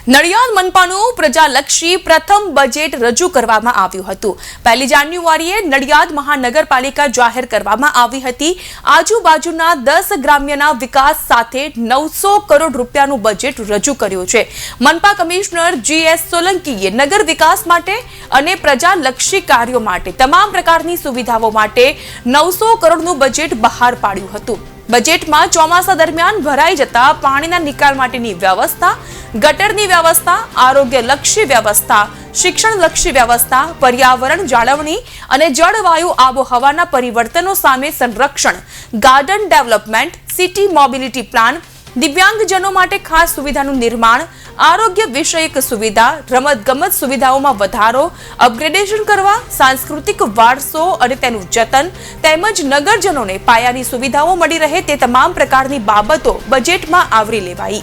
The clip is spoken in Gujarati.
નડિયાદ મનપાનું પ્રજાલક્ષી પ્રથમ બજેટ રજૂ કરવામાં આવ્યું હતું। 1 જાન્યુઆરીએ નડિયાદ મહાનગરપાલિકા જાહેર કરવામાં આવી હતી। આજુબાજુના 10 ગ્રામ્યના વિકાસ સાથે 900 કરોડ રૂપિયાનું બજેટ રજૂ કર્યું છે। મનપા કમિશનર GS સોલંકીએ નગર વિકાસ માટે અને પ્રજાલક્ષી કાર્યો માટે તમામ પ્રકારની સુવિધાઓ માટે 900 કરોડનું બજેટ બહાર પાડ્યું હતું। બજેટમાં ચોમાસા દરમિયાન ભરાઈ જતા પાણીના નિકાલ માટેની વ્યવસ્થા, ગટરની વ્યવસ્થા, આરોગ્યલક્ષી વ્યવસ્થા, શિક્ષણલક્ષી વ્યવસ્થા, પર્યાવરણ જાળવણી અને જળવાયુ આબોહવાના પરિવર્તનો સામે સંરક્ષણ, garden development, city mobility plan, દિવ્યાંગજનો માટે ખાસ સુવિધાનું નિર્માણ, આરોગ્ય વિષયક સુવિધા, રમતગમત સુવિધાઓમાં વધારો, અપગ્રેડેશન કરવા, સાંસ્કૃતિક વારસો અને તેનું જતન તેમજ નગરજનોને પાયાની સુવિધાઓ મળી રહે તે તમામ પ્રકારની બાબતો બજેટમાં આવરી લેવાઈ।